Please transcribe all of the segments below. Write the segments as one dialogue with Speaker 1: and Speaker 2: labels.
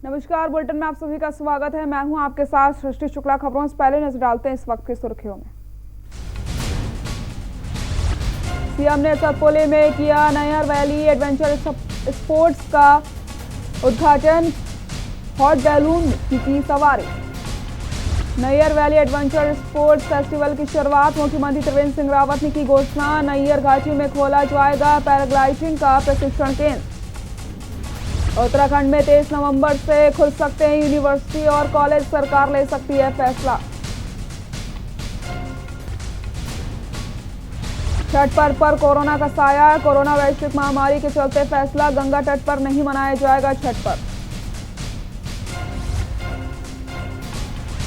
Speaker 1: नमस्कार, बुलेटिन में आप सभी का स्वागत है। मैं हूं आपके साथ सृष्टि शुक्ला। खबरों से पहले नजर डालते हैं इस वक्त की सुर्खियों में। सीएम ने सतपुली में किया नैयर वैली एडवेंचर स्पोर्ट्स का उद्घाटन। हॉट बैलून की सवारी। Nayar valley adventure sports festival की शुरुआत मुख्यमंत्री त्रिवेंद्र सिंह रावत ने की घोषणा। नैयर घाटी में खोला जाएगा पैराग्लाइडिंग का प्रशिक्षण केंद्र। उत्तराखंड में 23 नवंबर से खुल सकते हैं यूनिवर्सिटी और कॉलेज, सरकार ले सकती है फैसला। छठ पर्व पर कोरोना का साया। कोरोना वैश्विक महामारी के चलते फैसला, गंगा तट पर नहीं मनाया जाएगा छठ पर्व।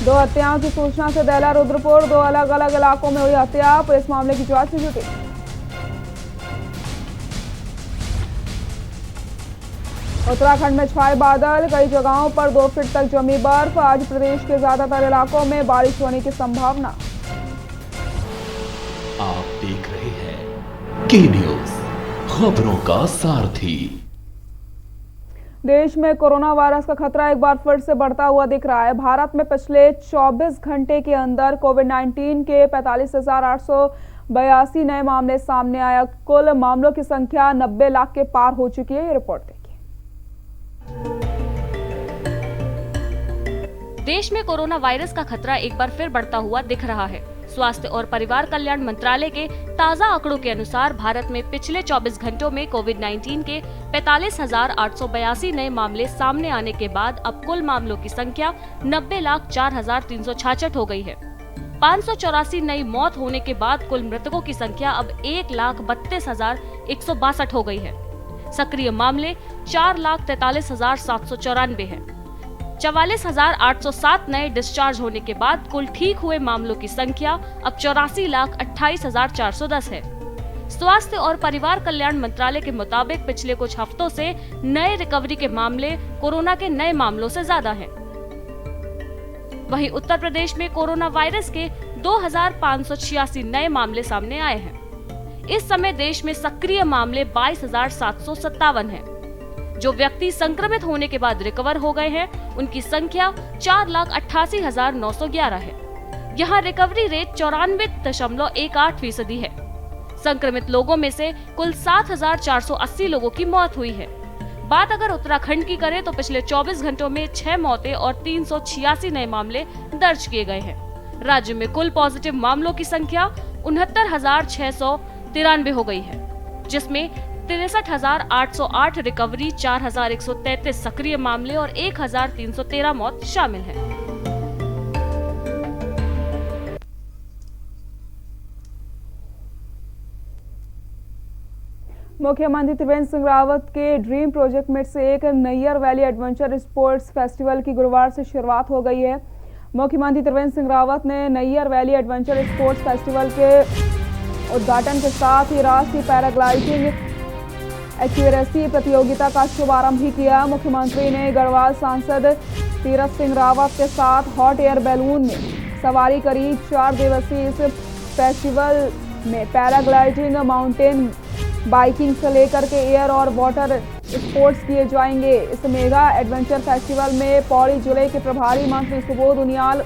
Speaker 1: 2 हत्याओं की सूचना से दहला रुद्रपुर। 2 अलग अलग इलाकों में हुई हत्या, पुलिस मामले की जांच में जुटी। उत्तराखंड में छाए बादल, कई जगहों पर 2 फीट तक जमी बर्फ। आज प्रदेश के ज्यादातर इलाकों में बारिश होने की संभावना।
Speaker 2: आप देख रहे हैं के न्यूज, खबरों का सारथी।
Speaker 1: देश में कोरोना वायरस का खतरा एक बार फिर से बढ़ता हुआ दिख रहा है। भारत में पिछले 24 घंटे के अंदर कोविड-19 के 45,882 नए मामले सामने आया। कुल मामलों की संख्या 90 लाख के पार हो चुकी है। ये रिपोर्ट देखिए।
Speaker 3: देश में कोरोना वायरस का खतरा एक बार फिर बढ़ता हुआ दिख रहा है। स्वास्थ्य और परिवार कल्याण मंत्रालय के ताज़ा आंकड़ों के अनुसार भारत में पिछले 24 घंटों में कोविड-19 के 45,882 नए मामले सामने आने के बाद अब कुल मामलों की संख्या 90,04,366 हो गई है। 584 नई मौत होने के बाद कुल मृतकों की संख्या अब 1,32,162 हो गई है। सक्रिय मामले 4,43,794 हैं। 44,807 नए डिस्चार्ज होने के बाद कुल ठीक हुए मामलों की संख्या अब 84,28,410 है। स्वास्थ्य और परिवार कल्याण मंत्रालय के मुताबिक पिछले कुछ हफ्तों से नए रिकवरी के मामले कोरोना के नए मामलों से ज्यादा हैं। वहीं उत्तर प्रदेश में कोरोना वायरस के 2,586 नए मामले सामने आए हैं। इस समय देश में सक्रिय मामले 22,757 हैं। जो व्यक्ति संक्रमित होने के बाद रिकवर हो गए हैं, उनकी संख्या 4,88,911 है। यहाँ रिकवरी रेट 94.18% है। संक्रमित लोगों में से कुल 7,480 लोगों की मौत हुई है। बात अगर उत्तराखंड की करें तो पिछले 24 घंटों में 6 मौतें और 386 नए मामले दर्ज किए गए हैं। राज्य में कुल पॉजिटिव मामलों की संख्या 69,693 हो गई है, जिसमें 63,808 रिकवरी, 4,133 सक्रिय मामले और 1,313 मौत शामिल है।
Speaker 1: मुख्यमंत्री त्रिवेंद्र सिंह रावत के ड्रीम प्रोजेक्ट में से एक Nayar valley adventure sports festival की गुरुवार से शुरुआत हो गई है। मुख्यमंत्री त्रिवेंद्र सिंह रावत ने Nayar valley adventure sports festival के उद्घाटन के साथ ही राष्ट्रीय पैराग्लाइडिंग एक्यूरेसी प्रतियोगिता का शुभारंभ भी किया। मुख्यमंत्री ने गढ़वाल सांसद तीरथ सिंह रावत के साथ हॉट एयर बैलून में सवारी करी। 4 दिवसीय इस फेस्टिवल में पैराग्लाइडिंग, माउंटेन बाइकिंग से लेकर के एयर और वाटर स्पोर्ट्स किए जाएंगे। इस मेगा एडवेंचर फेस्टिवल में पौड़ी जिले के प्रभारी मंत्री सुबोध उनियाल,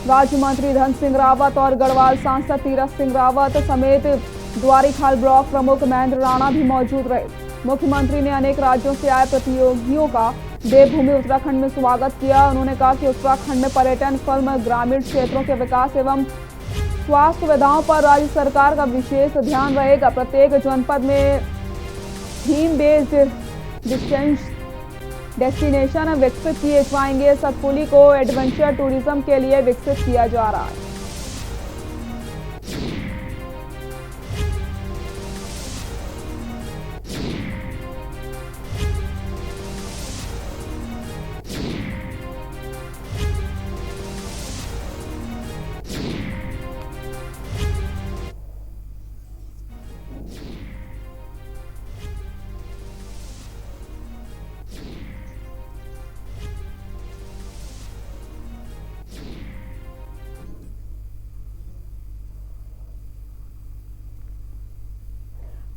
Speaker 1: राज्य मंत्री धन सिंह रावत और गढ़वाल सांसद तीरथ सिंह रावत समेत द्वारीखाल ब्लॉक प्रमुख महेंद्र राणा भी मौजूद रहे। मुख्यमंत्री ने अनेक राज्यों से आए प्रतियोगियों का देवभूमि उत्तराखंड में स्वागत किया। उन्होंने कहा कि उत्तराखंड में पर्यटन, फिल्म, ग्रामीण क्षेत्रों के विकास एवं स्वास्थ्य सुविधाओं पर राज्य सरकार का विशेष ध्यान रहेगा। प्रत्येक जनपद में थीम बेस्ड डेस्टिनेशन विकसित किए जाएंगे। सतपुली को एडवेंचर टूरिज्म के लिए विकसित किया जा रहा है।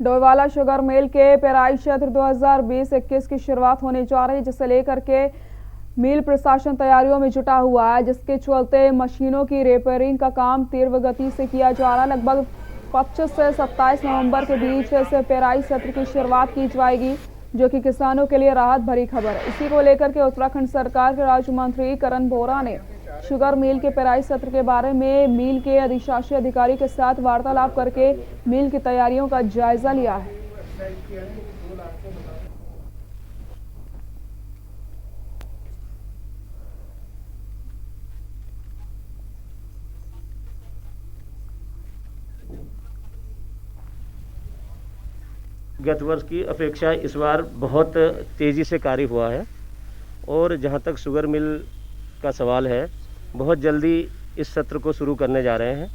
Speaker 1: डोईवाला शुगर मिल के पेराई क्षेत्र 2020-21 की शुरुआत होने जा रही है, जिसे लेकर के मिल प्रशासन तैयारियों में जुटा हुआ है, जिसके चलते मशीनों की रिपेयरिंग का काम तीव्र गति से किया जा रहा है। लगभग 25 से 27 नवंबर के बीच से पेराई सत्र की शुरुआत की जाएगी, जो कि किसानों के लिए राहत भरी खबर है। इसी को लेकर के उत्तराखंड सरकार के राज्य मंत्री करण बोरा ने शुगर मिल के पेराई सत्र के बारे में मिल के अधिशासी अधिकारी के साथ वार्तालाप करके मिल की तैयारियों का जायजा लिया है।
Speaker 4: गत वर्ष की अपेक्षा इस बार बहुत तेज़ी से कार्य हुआ है और जहां तक शुगर मिल का सवाल है, बहुत जल्दी इस सत्र को शुरू करने जा रहे हैं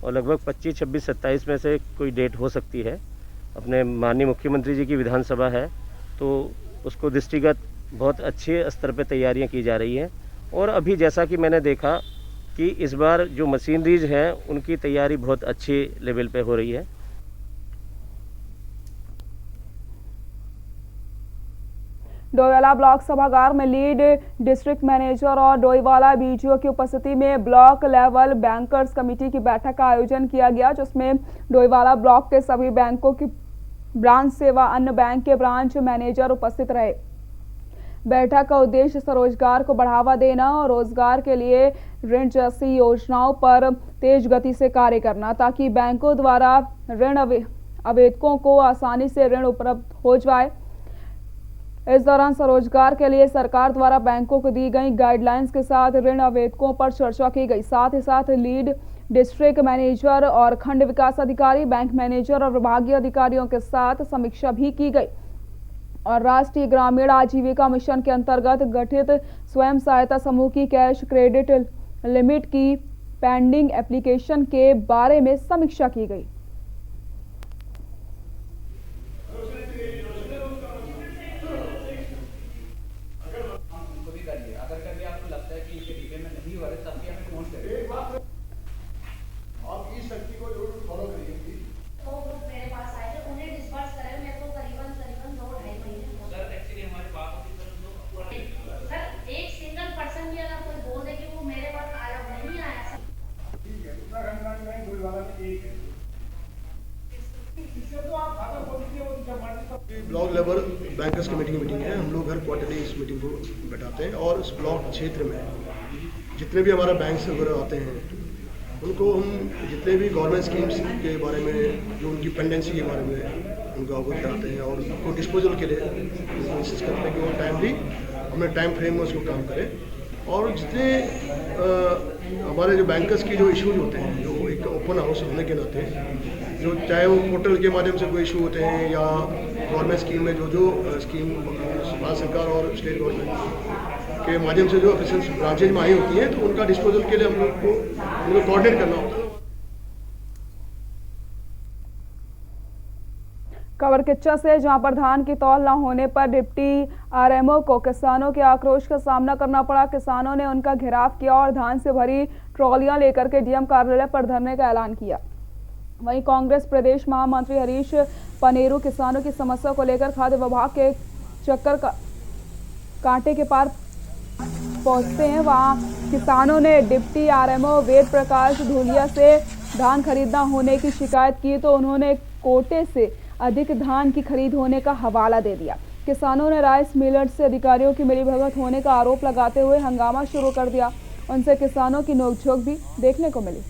Speaker 4: और लगभग 25, 26, 27 में से कोई डेट हो सकती है। अपने माननीय मुख्यमंत्री जी की विधानसभा है तो उसको दृष्टिगत बहुत अच्छे स्तर पर तैयारियां की जा रही हैं और अभी जैसा कि मैंने देखा कि इस बार जो मशीनरीज हैं उनकी तैयारी बहुत अच्छे लेवल पे हो रही है।
Speaker 1: डोईवाला ब्लॉक सभागार में लीड डिस्ट्रिक्ट मैनेजर और डोईवाला बीडीओ की उपस्थिति में ब्लॉक लेवल बैंकर्स कमेटी की बैठक का आयोजन किया गया, जिसमें डोईवाला ब्लॉक के सभी बैंकों की ब्रांच सेवा अन्य बैंक के ब्रांच मैनेजर उपस्थित रहे। बैठक का उद्देश्य स्वरोजगार को बढ़ावा देना और रोजगार के लिए ऋण जैसी योजनाओं पर तेज गति से कार्य करना, ताकि बैंकों द्वारा ऋण आवेदकों को आसानी से ऋण उपलब्ध हो जाए। इस दौरान स्वरोजगार के लिए सरकार द्वारा बैंकों को दी गई गाइडलाइंस के साथ ऋण आवेदकों पर चर्चा की गई। साथ ही साथ लीड डिस्ट्रिक्ट मैनेजर और खंड विकास अधिकारी, बैंक मैनेजर और विभागीय अधिकारियों के साथ समीक्षा भी की गई और राष्ट्रीय ग्रामीण आजीविका मिशन के अंतर्गत गठित स्वयं सहायता समूह की कैश क्रेडिट लिमिट की पेंडिंग एप्लीकेशन के बारे में समीक्षा की गई।
Speaker 5: ब्लॉक लेवल बैंकर्स कमेटी की मीटिंग है। हम लोग हर क्वार्टरली इस मीटिंग को बैठाते हैं और इस ब्लॉक क्षेत्र में जितने भी हमारा बैंक वगैरह आते हैं उनको हम जितने भी गवर्नमेंट स्कीम्स के बारे में, जो उनकी पेंडेंसी के बारे में उनको अवगत कराते हैं और उनको डिस्पोजल के लिए कोशिश करते हैं कि वो टाइमली अपने टाइम फ्रेम में उसको काम करें। और जितने हमारे जो बैंकर्स की जो इश्यूज होते हैं, जो एक ओपन हाउस होने के नाते, जो चाहे वो पोर्टल के माध्यम से कोई इशू होते हैं या गवर्नमेंट स्कीम में जो स्कीम भारत सरकार और स्टेट गवर्नमेंट के माध्यम से जो ऑफिशियल ब्रांचेज में आई होती हैं, तो उनका डिस्पोजल के लिए हम लोग को उनको कोऑर्डिनेट करना होता है।
Speaker 1: कवरकिच्चा से जहां पर धान की तौल न होने पर डिप्टी आरएमओ को किसानों के आक्रोश का सामना करना पड़ा। किसानों ने उनका घेराव किया और धान से भरी ट्रॉलियां लेकर के डीएम कार्यालय पर धरने का ऐलान किया। वहीं कांग्रेस प्रदेश महामंत्री हरीश पनेरू किसानों की समस्या को लेकर खाद्य विभाग के चक्कर कांटे के पार पहुंचते हैं। वहां किसानों ने डिप्टी आरएमओ वेद प्रकाश धूलिया से धान खरीद न होने की शिकायत की, तो उन्होंने कोटे से अधिक धान की खरीद होने का हवाला दे दिया। किसानों ने राइस मिलर्स से अधिकारियों की मिलीभगत होने का आरोप लगाते हुए हंगामा शुरू कर दिया। उनसे किसानों की नोकझोंक भी देखने को मिली।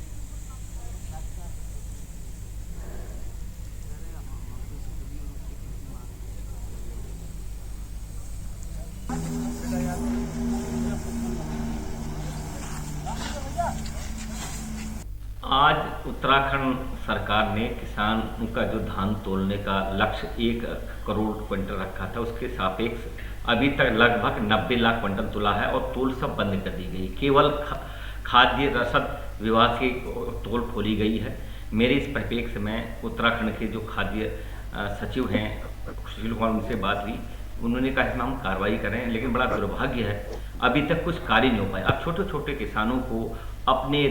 Speaker 6: आज उत्तराखंड सरकार ने किसानों का जो धान तोलने का लक्ष्य 1 करोड़ क्विंटल रखा था, उसके सापेक्ष अभी तक लगभग 90 लाख क्विंटल तुला है और तोल सब बंद कर दी गई। केवल खाद्य रसद विभाग की तोल खोली गई है। मेरे इस परिप्रेक्ष्य में उत्तराखंड के जो खाद्य सचिव हैं सुशील कुमार, उनसे बात हुई, उन्होंने कहा इसमें हम कार्रवाई कर रहे हैं, लेकिन बड़ा दुर्भाग्य है अभी तक कुछ कार्य नहीं हो पाया। अब छोटे छोटे किसानों को अपने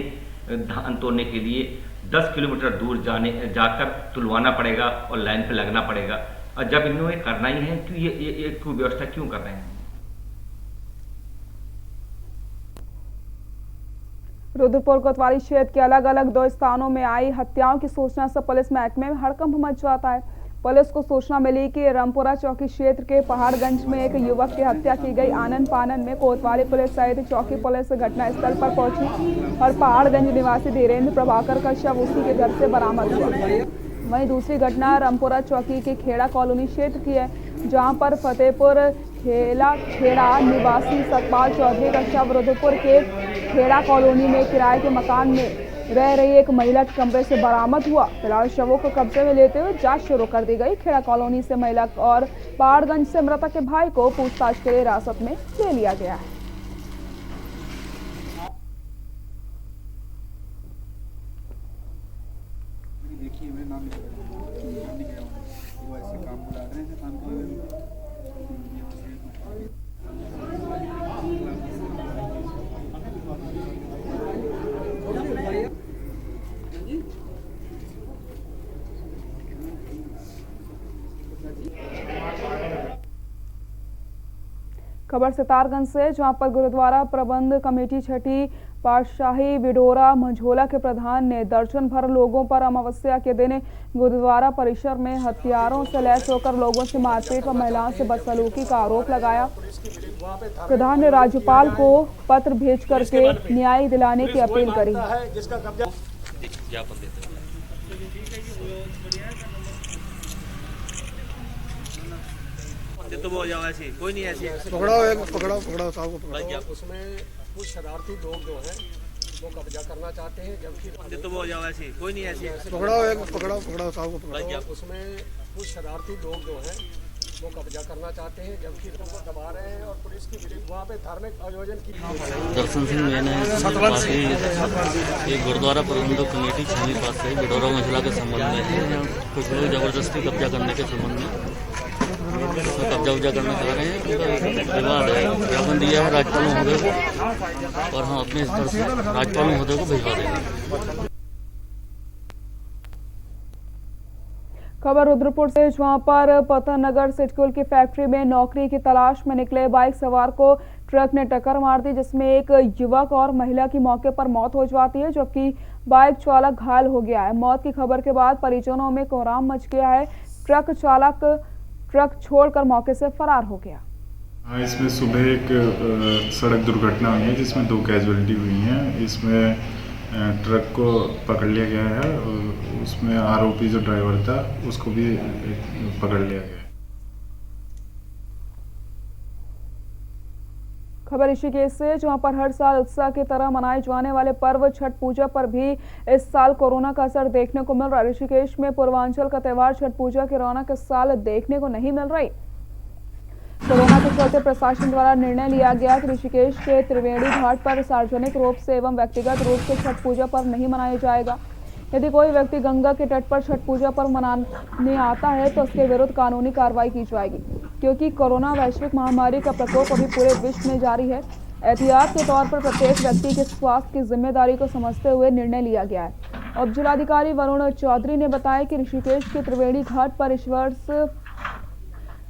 Speaker 6: धान तोड़ने के लिए 10 किलोमीटर दूर जाकर तुलवाना पड़ेगा और लाइन पे लगना पड़ेगा। और जब इन्होंने करना ही है तो ये व्यवस्था क्यों कर रहे हैं?
Speaker 1: रुद्रपुर कोतवाली क्षेत्र के अलग अलग 2 स्थानों में आई हत्याओं की सूचना से पुलिस महकमे में हड़कंप मच जाता है। पुलिस को सूचना मिली कि रामपुरा चौकी क्षेत्र के पहाड़गंज में एक युवक की हत्या की गई। आनन फानन में कोतवाली पुलिस सहित चौकी पुलिस घटनास्थल पर पहुंची और पहाड़गंज निवासी धीरेन्द्र प्रभाकर का शव उसी के घर से बरामद हुआ। वहीं दूसरी घटना रामपुरा चौकी के खेड़ा कॉलोनी क्षेत्र की है, जहां पर फतेहपुर खेड़ा निवासी सतपाल चौधरी का शव रुद्रपुर के खेड़ा कॉलोनी में किराए के मकान में रह रही एक महिला के कमरे से बरामद हुआ। फिलहाल शवों को कब्जे में लेते हुए जांच शुरू कर दी गई। खेड़ा कॉलोनी से महिला और पहाड़गंज से मृतक के भाई को पूछताछ के लिए हिरासत में ले लिया गया है। खबर सितारगंज से, जहां पर गुरुद्वारा प्रबंध कमेटी छठी पातशाही विडोरा मंझोला के प्रधान ने दर्जन भर लोगों पर अमावस्या के दिन गुरुद्वारा परिसर में हथियारों से लैस होकर लोगों से मारपीट व महिलाओं से बदसलूकी का आरोप लगाया। प्रधान ने राज्यपाल को पत्र भेज करके न्याय दिलाने की अपील करी।
Speaker 7: तो वो जाओ ऐसी कोई नहीं ऐसी
Speaker 5: पकड़ाओ साहब को पकड़ाओ।
Speaker 7: उसमें कुछ शरारती लोग जो हैं वो कब्जा करना चाहते हैं, जबकि तो वो जाओ ऐसी कोई नहीं ऐसी
Speaker 5: पकड़ाओ साहब को पकड़ाओ।
Speaker 7: उसमें कुछ शरारती लोग जो हैं वो कब्जा करना चाहते हैं, जबकि लोगों को दबा रहे हैं और पुलिस की वहाँ पे धार्मिक आयोजन की।
Speaker 8: दर्शन सिंह मैंने एक गुरुद्वारा प्रबंधक कमेटी छठी पातशाही विडोरा मंझोला के संबंध में कुछ लोग जबरदस्ती कब्जा करने के संबंध में कब्जा उब्जा करना चाह रहे हैं। विवाद है, ज्ञापन दिया है राज्यपाल महोदय को और हम अपने स्तर से राज्यपाल महोदय को भिजवा देंगे।
Speaker 1: खबर रुद्रपुर से, जहां पर पतनगर सिटकुल की फैक्ट्री में नौकरी की तलाश में निकले बाइक सवार को ट्रक ने टक्कर मार दी, जिसमें एक युवक और महिला की मौके पर मौत हो जाती है, जबकि बाइक चालक घायल हो गया है। मौत की खबर के बाद परिजनों में कोहराम मच गया है। ट्रक चालक ट्रक छोड़कर मौके से फरार हो गया।
Speaker 9: इसमें सुबह एक सड़क दुर्घटना हुई है जिसमें 2 कैजुअलिटी हुई हैं। इसमें ट्रक को पकड़ लिया गया है और उसमें आरोपी जो ड्राइवर था उसको भी पकड़ लिया गया है।
Speaker 1: खबर ऋषिकेश से, जहां पर हर साल उत्साह की तरह मनाए जाने वाले पर्व छठ पूजा पर भी इस साल कोरोना का असर देखने को मिल रहा है। ऋषिकेश में पूर्वांचल का त्योहार छठ पूजा की रौनक इस साल देखने को नहीं मिल रही। कोरोना के चलते प्रशासन द्वारा निर्णय लिया गया कि ऋषिकेश के त्रिवेणी घाट पर सार्वजनिक रूप से एवं व्यक्तिगत रूप से छठ पूजा पर्व नहीं मनाया जाएगा। यदि कोई व्यक्ति गंगा के तट पर छठ पूजा पर्व मनाने आता है तो उसके विरुद्ध कानूनी कार्रवाई की जाएगी, क्योंकि कोरोना वैश्विक महामारी का प्रकोप अभी पूरे विश्व में जारी है। एहतियात के तौर पर प्रत्येक व्यक्ति के स्वास्थ्य की जिम्मेदारी को समझते हुए निर्णय लिया गया है। उप जिलाधिकारी वरुण चौधरी ने बताया कि ऋषिकेश के त्रिवेणी घाट पर इस वर्ष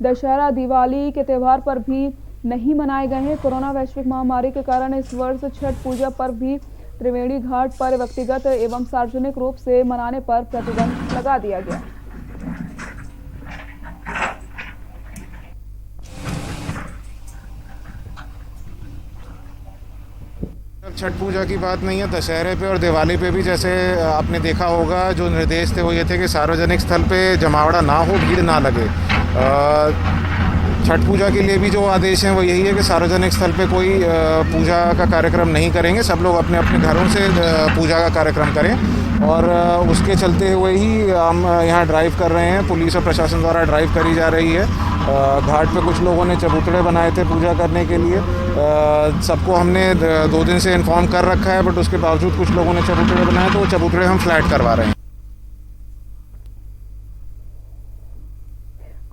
Speaker 1: दशहरा दिवाली के त्यौहार पर भी नहीं मनाए गए हैं। कोरोना वैश्विक महामारी के कारण इस वर्ष छठ पूजा पर भी त्रिवेणी घाट पर व्यक्तिगत एवं सार्वजनिक रूप से मनाने पर प्रतिबंध लगा दिया गया।
Speaker 10: छठ पूजा की बात नहीं है, दशहरे पे और दिवाली पे भी जैसे आपने देखा होगा जो निर्देश थे वो ये थे कि सार्वजनिक स्थल पे जमावड़ा ना हो, भीड़ ना लगे। छठ पूजा के लिए भी जो आदेश हैं वो यही है कि सार्वजनिक स्थल पे कोई पूजा का कार्यक्रम नहीं करेंगे, सब लोग अपने अपने घरों से पूजा का कार्यक्रम करें। और उसके चलते हुए ही हम यहाँ ड्राइव कर रहे हैं, पुलिस और प्रशासन द्वारा ड्राइव करी जा रही है। घाट पे कुछ लोगों ने चबूतरे बनाए थे पूजा करने के लिए, सबको हमने 2 दिन से इन्फॉर्म कर रखा है, बट उसके बावजूद कुछ लोगों ने चबूतरे बनाए तो वो चबूतरे हम फ्लैट करवा रहे हैं।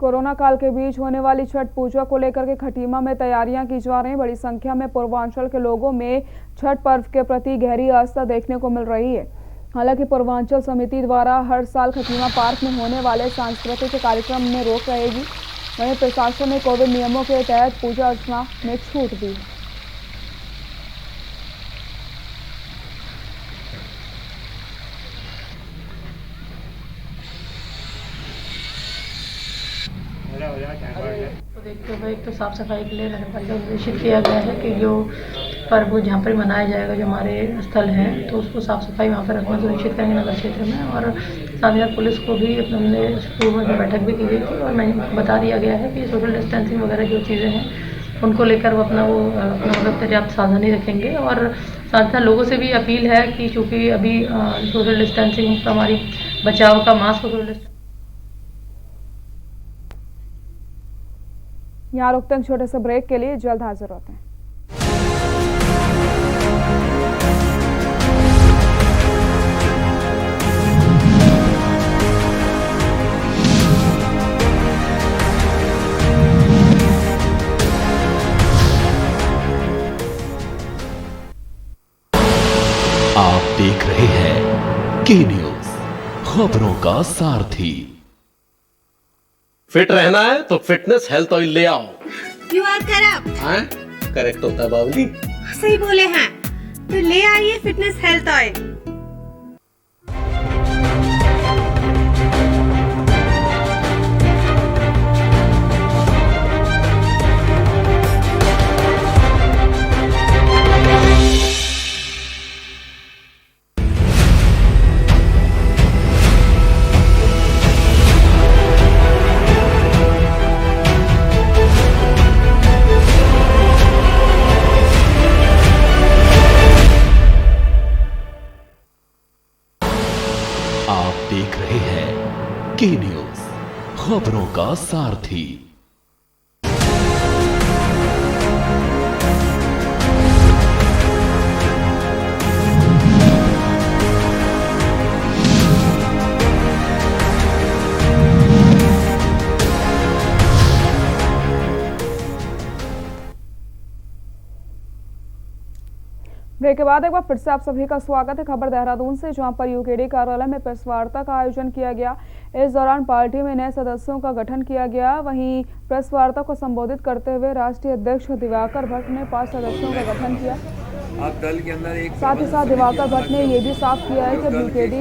Speaker 1: कोरोना काल के बीच होने वाली छठ पूजा को लेकर के खटीमा में तैयारियां की जा रही हैं। बड़ी संख्या में पूर्वांचल के लोगों में छठ पर्व के प्रति गहरी आस्था देखने को मिल रही है। हालांकि पूर्वांचल समिति द्वारा हर साल खटीमा पार्क में होने वाले सांस्कृतिक कार्यक्रम में रोक रहेगी। वहीं प्रशासन ने कोविड नियमों के तहत पूजा अर्चना में छूट दी है।
Speaker 11: तो देखते हुए एक तो साफ सफाई के लिए नगर पालिका निर्देशित किया गया है कि जो पर्व जहाँ पर मनाया जाएगा, जो हमारे स्थल हैं, तो उसको साफ सफाई वहाँ पर रखना सुनिश्चित करेंगे नगर क्षेत्र में। और साथ ही साथ पुलिस को भी हमने पूर्व में बैठक भी की गई थी और मैंने बता दिया गया है कि सोशल डिस्टेंसिंग वगैरह जो चीज़ें हैं उनको लेकर वो अपना मतलब पर्याप्त सावधानी रखेंगे। और साथ ही साथ लोगों से भी अपील है कि चूँकि अभी सोशल डिस्टेंसिंग का हमारी बचाव का मास्क सोशल
Speaker 1: यहाँ रुकते हैं छोटे से ब्रेक के लिए, जल्द हाजिर होते हैं।
Speaker 2: आप देख रहे हैं के न्यूज, खबरों का सारथी।
Speaker 12: फिट रहना है तो फिटनेस हेल्थ ऑयल ले आओ।
Speaker 13: You are correct.
Speaker 12: हाँ, करेक्ट होता है बाबूजी।
Speaker 13: सही बोले हैं, तो ले आइए फिटनेस हेल्थ ऑयल।
Speaker 2: देख रहे हैं के न्यूज, खबरों का सारथी।
Speaker 1: ब्रेक के बाद एक बार फिर से आप सभी का स्वागत है। खबर देहरादून से, जहां पर यूकेडी कार्यालय में प्रेस वार्ता का आयोजन किया गया। इस दौरान पार्टी में नए सदस्यों का गठन किया गया। वहीं प्रेस वार्ता को संबोधित करते हुए राष्ट्रीय अध्यक्ष दिवाकर भट्ट ने 5 सदस्यों का गठन किया।
Speaker 14: दल के अंदर एक
Speaker 1: साथ ही साथ दिवाकर भट्ट ने ये भी साफ किया है कि यूकेडी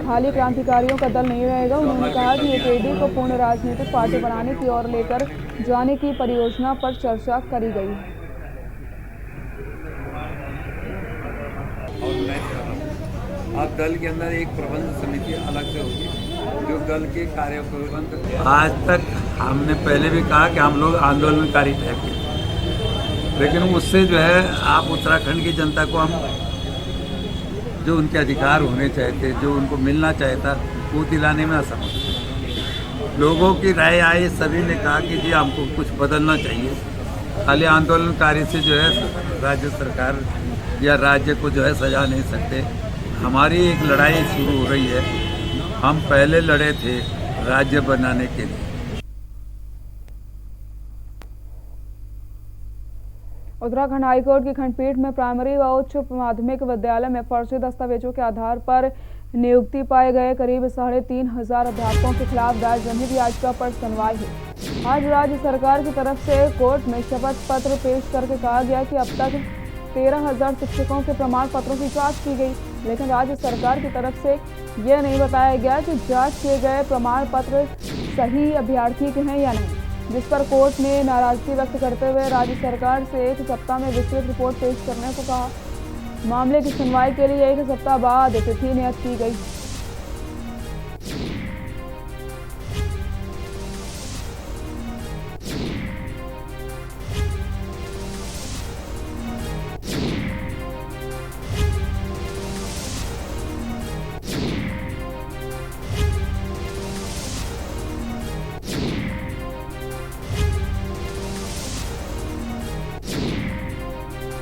Speaker 1: खाली क्रांतिकारियों का दल नहीं रहेगा। उन्होंने कहा कि यूकेडी को पूर्ण राजनीतिक पार्टी बनाने की ओर लेकर जाने की परियोजना पर चर्चा करी गई है।
Speaker 14: अब दल के अंदर एक प्रबंध समिति अलग से होगी जो दल के कार्य को। आज तक हमने पहले भी कहा कि हम लोग आंदोलनकारी टाइप के, लेकिन उससे जो है आप उत्तराखंड की जनता को हम जो उनके अधिकार होने चाहते, जो उनको मिलना चाहता, वो दिलाने में असमर्थ। लोगों की राय आई, सभी ने कहा कि जी हमको कुछ बदलना चाहिए। खाली आंदोलनकारी से जो है राज्य सरकार या राज्य को जो है सजा नहीं सकते। हमारी एक लड़ाई शुरू हो रही है। हम पहले लड़े थे राज्य बनाने के लिए।
Speaker 1: उत्तराखंड हाईकोर्ट की खंडपीठ में प्राइमरी व उच्च माध्यमिक विद्यालय में फर्जी दस्तावेजों के आधार पर नियुक्ति पाए गए करीब 3,500 अध्यापकों के खिलाफ दायर जनहित याचिका पर सुनवाई हुई। आज राज्य सरकार की तरफ से कोर्ट में शपथ पत्र पेश करके कहा गया कि अब तक 13,000 शिक्षकों के प्रमाण पत्रों की जांच की गई, लेकिन राज्य सरकार की तरफ से यह नहीं बताया गया कि जांच किए गए प्रमाण पत्र सही अभ्यर्थी के हैं या नहीं, जिस पर कोर्ट ने नाराजगी व्यक्त करते हुए राज्य सरकार से 1 सप्ताह में विस्तृत रिपोर्ट पेश करने को कहा। मामले की सुनवाई के लिए 1 सप्ताह बाद तिथि नियत की गई।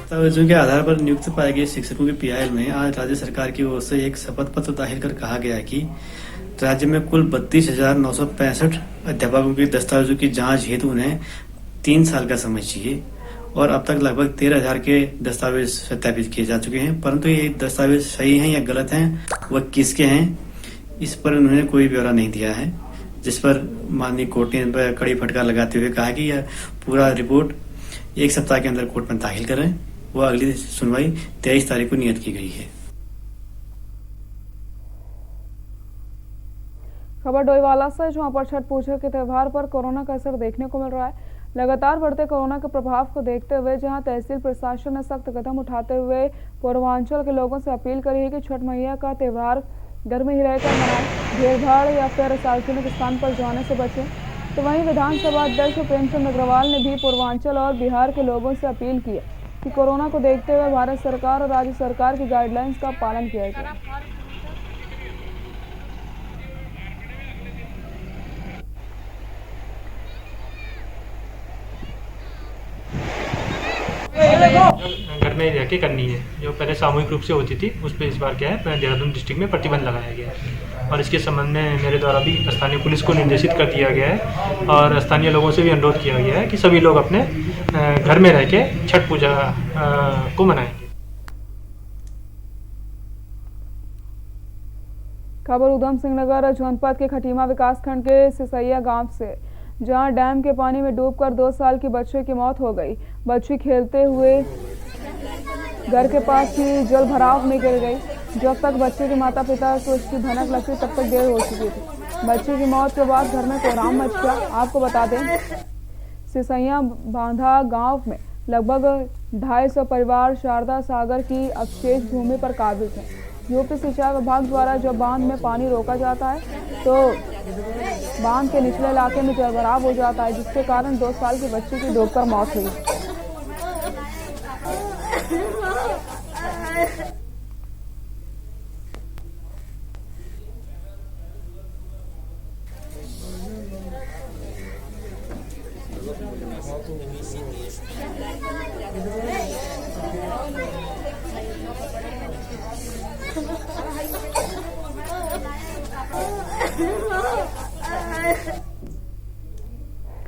Speaker 15: दस्तावेजों के आधार पर नियुक्त पाए गए शिक्षकों के पीआईएल में आज राज्य सरकार की ओर से एक शपथ पत्र दाखिल कर कहा गया कि राज्य में कुल 32,965 अध्यापकों की दस्तावेजों की जांच हेतु उन्हें 3 साल का समय चाहिए और अब तक लगभग 13,000 के दस्तावेज सत्यापित किए जा चुके हैं, परंतु ये दस्तावेज सही हैं या गलत हैं, वह किसके हैं, इस पर उन्होंने कोई ब्यौरा नहीं दिया है, जिस पर माननीय कोर्ट ने इन पर कड़ी फटकार लगाते हुए कहा कि यह पूरा रिपोर्ट 1 सप्ताह के अंदर कोर्ट में दाखिल करें। वह अगली सुनवाई 23 तारीख को नियत की गई है।
Speaker 1: खबर डोईवाला से, जहां पर छठ पूजा के त्यौहार पर कोरोना का असर देखने को मिल रहा है। लगातार बढ़ते कोरोना के प्रभाव को देखते हुए जहां तहसील प्रशासन ने सख्त कदम उठाते हुए पूर्वांचल के लोगों से अपील करी है कि छठ मैया का त्यौहार घर में ही रहकर मनाएं, भीड़-भाड़ या फिर सार्वजनिक स्थान पर जाने से बचें। तो वहीं विधानसभा अध्यक्ष प्रेमचंद अग्रवाल ने भी पूर्वांचल और बिहार के लोगों से अपील की है कि कोरोना को देखते हुए भारत सरकार और राज्य सरकार की गाइडलाइंस का पालन किया जाए।
Speaker 16: घर में रह के करनी है, जो पहले सामूहिक रूप से होती थी उस पर इस बार क्या है देहरादून डिस्ट्रिक्ट में प्रतिबंध लगाया गया है और इसके संबंध में मेरे द्वारा भी स्थानीय पुलिस को निर्देशित कर दिया गया है और स्थानीय लोगों से भी अनुरोध किया गया है कि सभी लोग अपने घर में रह के छठ पूजा को मनाएंगे।
Speaker 1: खबर उधम सिंह नगर जनपद के खटीमा विकासखंड के सिसैया गांव से, जहां डैम के पानी में डूबकर 2 साल की बच्चे की मौत हो गई। बच्ची खेलते हुए घर के पास ही जल भराव में गिर गई। जब तक बच्चे के माता पिता को उसकी भनक लगती तब तक देर हो चुकी थी। बच्चे की मौत के बाद घर में कोहराम मच गया। आपको बता दें, सिसैया बांधा गांव में लगभग 250 परिवार शारदा सागर की अवशेष भूमि पर काबिज हैं। यूपी सिंचाई विभाग द्वारा जब बांध में पानी रोका जाता है तो बांध के निचले इलाके में जलभराव हो जाता है, जिसके कारण 2 साल के बच्चे की डूबकर मौत हुई।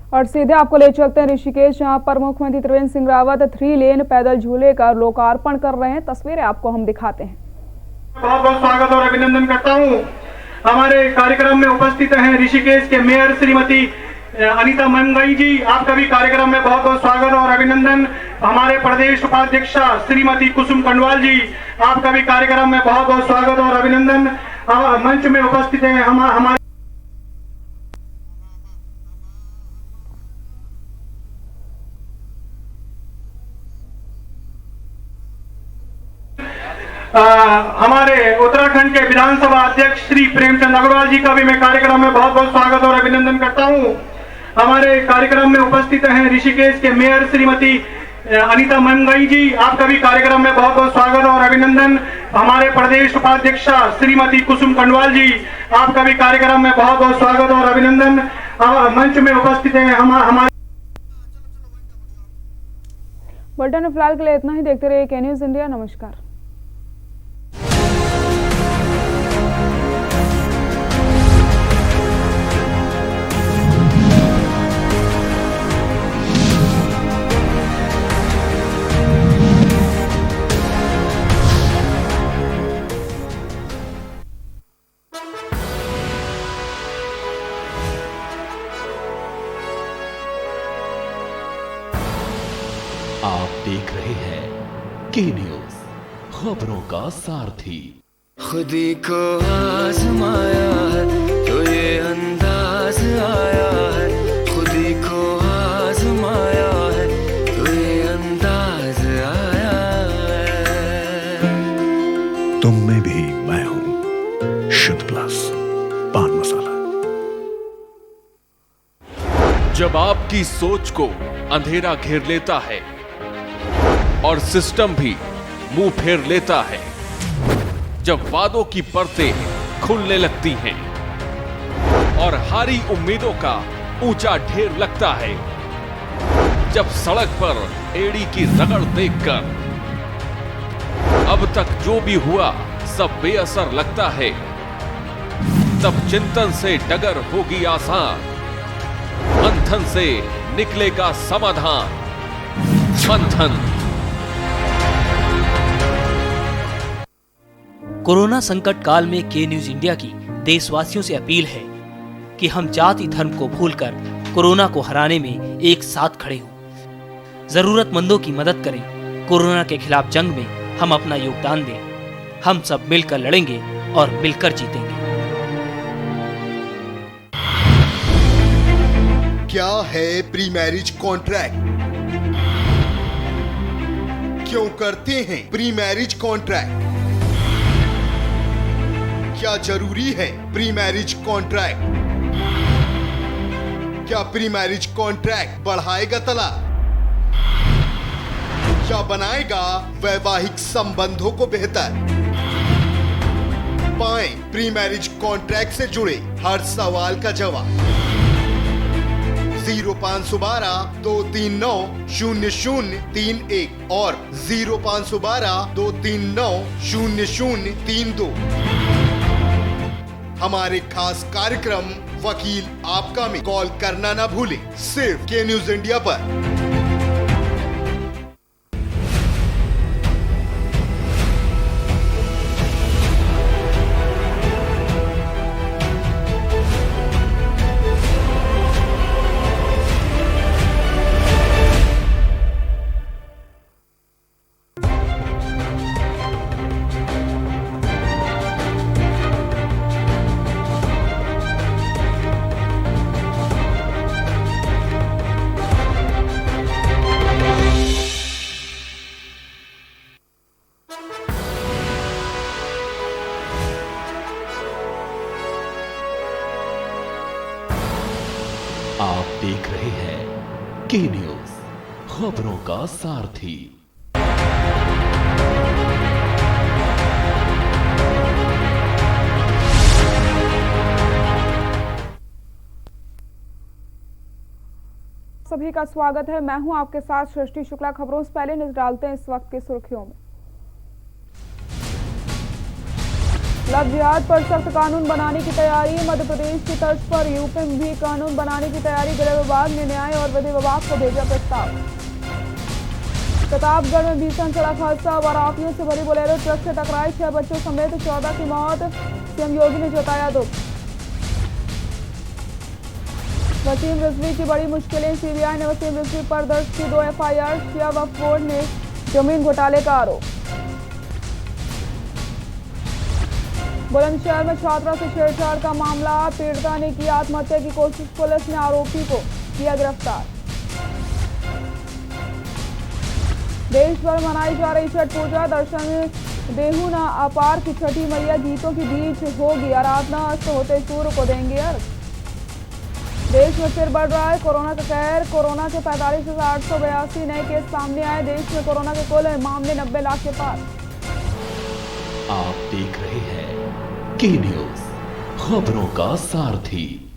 Speaker 1: और सीधे आपको ले चलते हैं ऋषिकेश, जहां पर मुख्यमंत्री त्रिवेंद्र सिंह रावत 3 लेन पैदल झूले का लोकार्पण कर रहे हैं। तस्वीरें आपको हम दिखाते हैं।
Speaker 17: बहुत बहुत स्वागत और अभिनंदन करता हूं। हमारे कार्यक्रम में उपस्थित हैं ऋषिकेश के मेयर श्रीमती अनीता मंगई जी, आपका भी कार्यक्रम में बहुत बहुत स्वागत और अभिनंदन। हमारे प्रदेश उपाध्यक्षा श्रीमती कुसुम कंडवाल जी, आपका भी कार्यक्रम में बहुत बहुत स्वागत और अभिनंदन। मंच में उपस्थित हैं हमारे उत्तराखंड के विधानसभा अध्यक्ष श्री प्रेमचंद अग्रवाल जी का भी मैं कार्यक्रम में बहुत बहुत स्वागत और अभिनंदन करता हूं। हमारे कार्यक्रम में उपस्थित हैं ऋषिकेश के मेयर श्रीमती अनीता मंगई जी, आपका भी कार्यक्रम में बहुत बहुत स्वागत और अभिनंदन। हमारे प्रदेश उपाध्यक्षा श्रीमती कुसुम कंडवाल जी, आपका भी कार्यक्रम में बहुत बहुत स्वागत और अभिनंदन। मंच में उपस्थित हैं हमारे।
Speaker 1: बुलेटिन में फिलहाल के लिए इतना ही। देखते रहिए के न्यूज़ इंडिया। नमस्कार।
Speaker 2: आप देख रहे हैं के न्यूज़, खबरों का सारथी।
Speaker 18: खुदी को आजमाया है तो ये अंदाज आया है, खुदी को आजमाया है तो ये अंदाज आया है।
Speaker 19: तुम में भी मैं हूं, शुद्ध प्लस पान मसाला।
Speaker 20: जब आपकी सोच को अंधेरा घेर लेता है और सिस्टम भी मुंह फेर लेता है, जब वादों की परतें खुलने लगती हैं और हारी उम्मीदों का ऊंचा ढेर लगता है, जब सड़क पर एड़ी की रगड़ देखकर अब तक जो भी हुआ सब बेअसर लगता है, तब चिंतन से डगर होगी आसान, मंथन से निकलेगा समाधान। मंथन।
Speaker 21: कोरोना संकट काल में के न्यूज इंडिया की देशवासियों से अपील है कि हम जाति धर्म को भूलकर कोरोना को हराने में एक साथ खड़े हों। जरूरतमंदों की मदद करें। कोरोना के खिलाफ जंग में हम अपना योगदान दें। हम सब मिलकर लड़ेंगे और मिलकर जीतेंगे।
Speaker 22: क्या है प्री मैरिज कॉन्ट्रैक्ट? क्यों करते हैं प्री मैरिज कॉन्ट्रैक्ट? क्या जरूरी है प्री मैरिज कॉन्ट्रैक्ट? क्या प्री मैरिज कॉन्ट्रैक्ट बढ़ाएगा तलाक? क्या बनाएगा वैवाहिक संबंधों को बेहतर? पाएं प्री मैरिज कॉन्ट्रैक्ट से जुड़े हर सवाल का जवाब। 0512 239 0031 और 0512 239 0032। हमारे खास कार्यक्रम वकील आपका में कॉल करना ना भूलें, सिर्फ के न्यूज इंडिया पर।
Speaker 2: आप देख रहे हैं के न्यूज, खबरों का सारथी।
Speaker 1: सभी का स्वागत है। मैं हूं आपके साथ सृष्टि शुक्ला। खबरों से पहले नजर डालते हैं इस वक्त की सुर्खियों में। लव जिहाद पर सख्त कानून बनाने की तैयारी। मध्य प्रदेश की तर्ज पर यूपी में भी कानून बनाने की तैयारी। गृह विभाग ने न्याय और विधि विभाग को भेजा प्रस्ताव। प्रतापगढ़ में भीषण सड़क हादसा। बारातियों से भरी बोलेरो ट्रक से टकराई। 6 बच्चों समेत 14 की मौत। सीएम योगी ने जताया दुख। वसीम रिजवी की बड़ी मुश्किलें। सीबीआई ने वसीम रिजवी पर दर्ज की 2 FIR। शिया वक्फ बोर्ड ने जमीन घोटाले का आरोप। बुलंदशहर में छात्रा से छेड़छाड़ का मामला। पीड़िता ने की आत्महत्या की कोशिश। पुलिस ने आरोपी को किया गिरफ्तार। देश भर मनाई जा रही छठ पूजा। दर्शन देहू न अपार की छठी मैया गीतों के बीच होगी आराधना। अस्त होते सूर्य को देंगे अर्घ। देश में फिर बढ़ रहा है कोरोना का कहर। कोरोना के 45,882 नए केस सामने आए। देश में कोरोना के कुल मामले 90 लाख के पार।
Speaker 2: आप देख रहे हैं के न्यूज, खबरों का सारथी।